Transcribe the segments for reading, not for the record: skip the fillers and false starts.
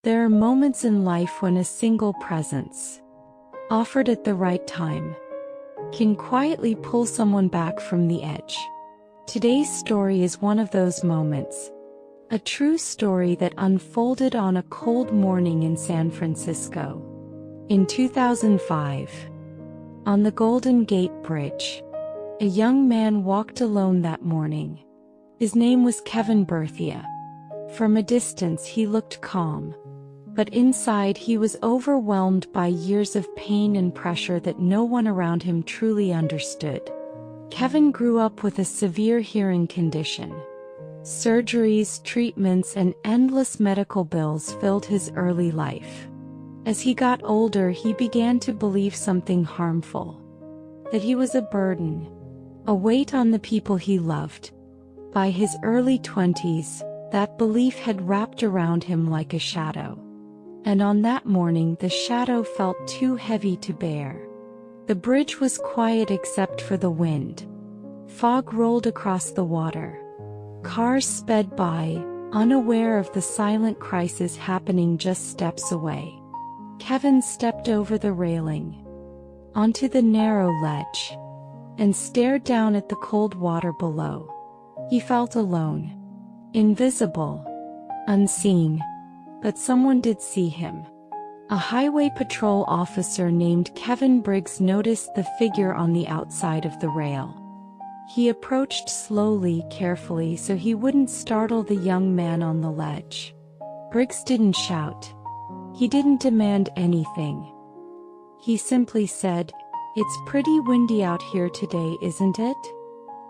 There are moments in life when a single presence, offered at the right time, can quietly pull someone back from the edge. Today's story is one of those moments. A true story that unfolded on a cold morning in San Francisco. In 2005, on the Golden Gate Bridge, a young man walked alone that morning. His name was Kevin Berthia. From a distance he looked calm, but inside he was overwhelmed by years of pain and pressure that no one around him truly understood. Kevin grew up with a severe hearing condition. Surgeries, treatments, and endless medical bills filled his early life. As he got older, he began to believe something harmful. That he was a burden, a weight on the people he loved. By his early 20s, that belief had wrapped around him like a shadow. And on that morning, the shadow felt too heavy to bear. The bridge was quiet except for the wind. Fog rolled across the water. Cars sped by, unaware of the silent crisis happening just steps away. Kevin stepped over the railing, onto the narrow ledge, and stared down at the cold water below. He felt alone, invisible, unseen, but someone did see him. A highway patrol officer named Kevin Briggs noticed the figure on the outside of the rail. He approached slowly, carefully, so he wouldn't startle the young man on the ledge. Briggs didn't shout. He didn't demand anything. He simply said, "It's pretty windy out here today, isn't it?"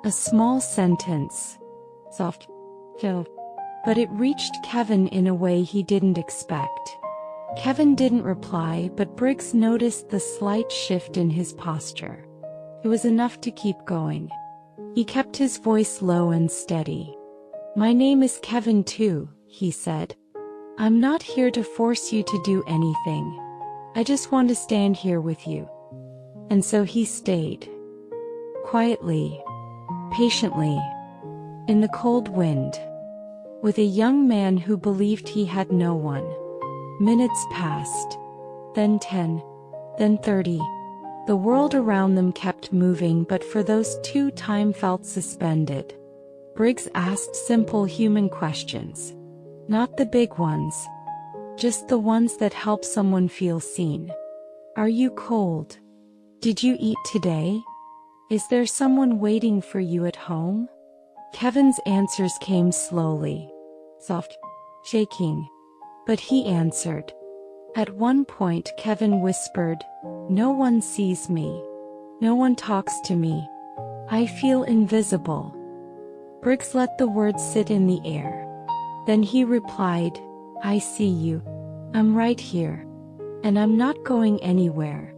A small sentence. Soft. But it reached Kevin in a way he didn't expect. Kevin didn't reply, but Briggs noticed the slight shift in his posture. It was enough to keep going. He kept his voice low and steady. "My name is Kevin too," he said. "I'm not here to force you to do anything. I just want to stand here with you." And so he stayed. Quietly, patiently, in the cold wind, with a young man who believed he had no one. Minutes passed, then 10, then 30. The world around them kept moving, but for those two, time felt suspended. Briggs asked simple human questions. Not the big ones, just the ones that help someone feel seen. "Are you cold? Did you eat today? Is there someone waiting for you at home?" Kevin's answers came slowly, soft, shaking. But he answered. At one point Kevin whispered, "No one sees me. No one talks to me. I feel invisible." Briggs let the words sit in the air. Then he replied, "I see you. I'm right here. And I'm not going anywhere."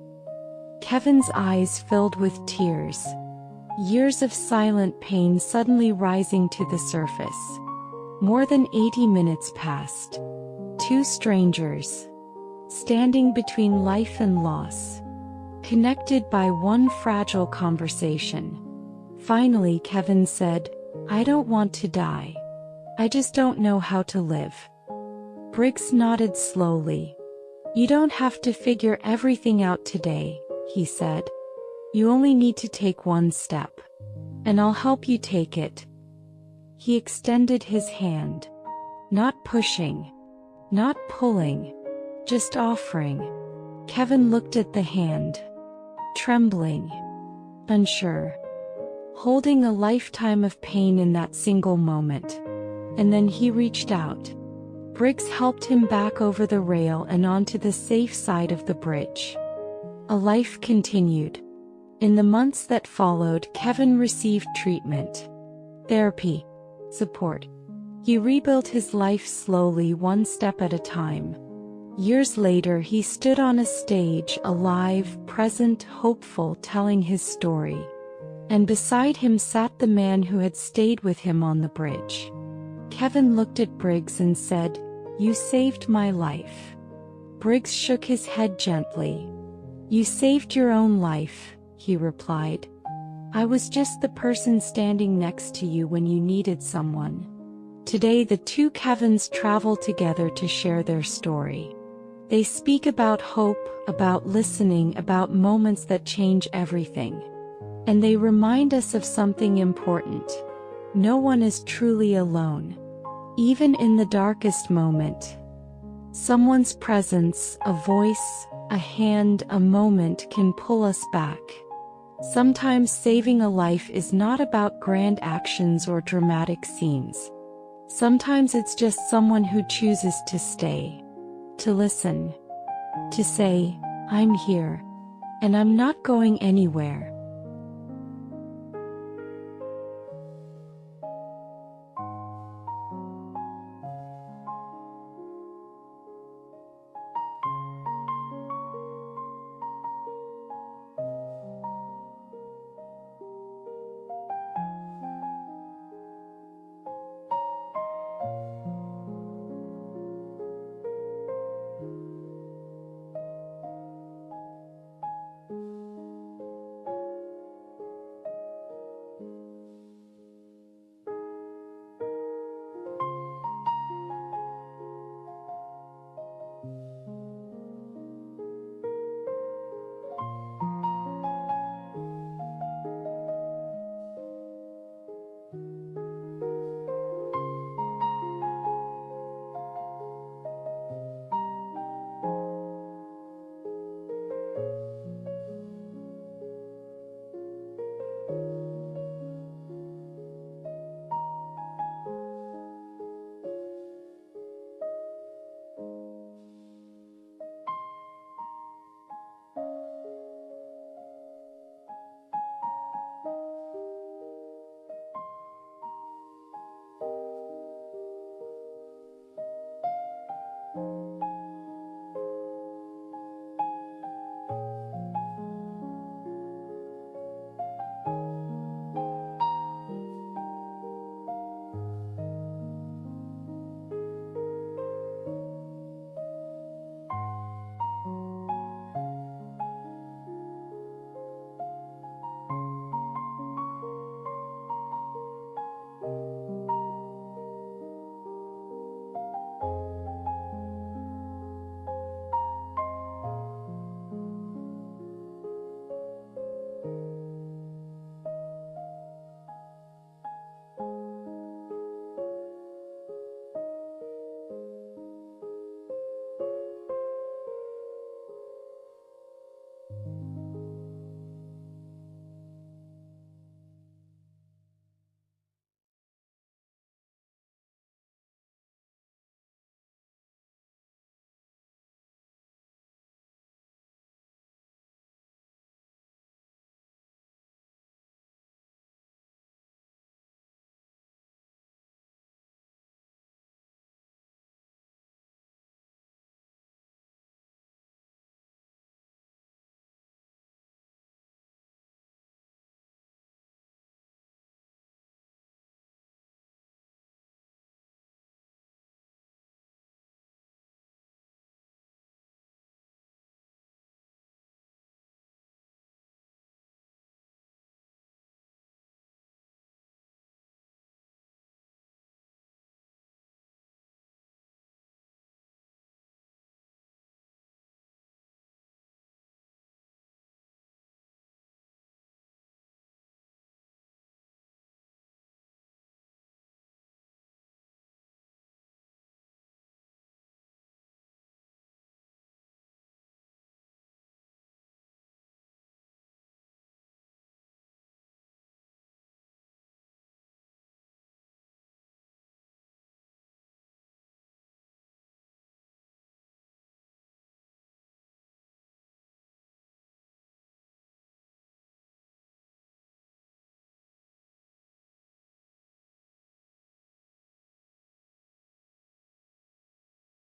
Kevin's eyes filled with tears. Years of silent pain suddenly rising to the surface. More than 80 minutes passed. Two strangers, standing between life and loss, connected by one fragile conversation. Finally Kevin said, "I don't want to die. I just don't know how to live." Briggs nodded slowly. "You don't have to figure everything out today," he said. "You only need to take one step. And I'll help you take it." He extended his hand. Not pushing, not pulling, just offering. Kevin looked at the hand, trembling, unsure, holding a lifetime of pain in that single moment. And then he reached out. Briggs helped him back over the rail and onto the safe side of the bridge. A life continued. In the months that followed, Kevin received treatment, therapy, support. He rebuilt his life slowly, one step at a time. Years later, he stood on a stage, alive, present, hopeful, telling his story. And beside him sat the man who had stayed with him on the bridge. Kevin looked at Briggs and said, "You saved my life." Briggs shook his head gently. "You saved your own life," he replied. "I was just the person standing next to you when you needed someone." Today the two Kevins travel together to share their story. They speak about hope, about listening, about moments that change everything. And they remind us of something important. No one is truly alone. Even in the darkest moment, someone's presence, a voice, a hand, a moment can pull us back. Sometimes saving a life is not about grand actions or dramatic scenes. Sometimes it's just someone who chooses to stay, to listen, to say, "I'm here, and I'm not going anywhere."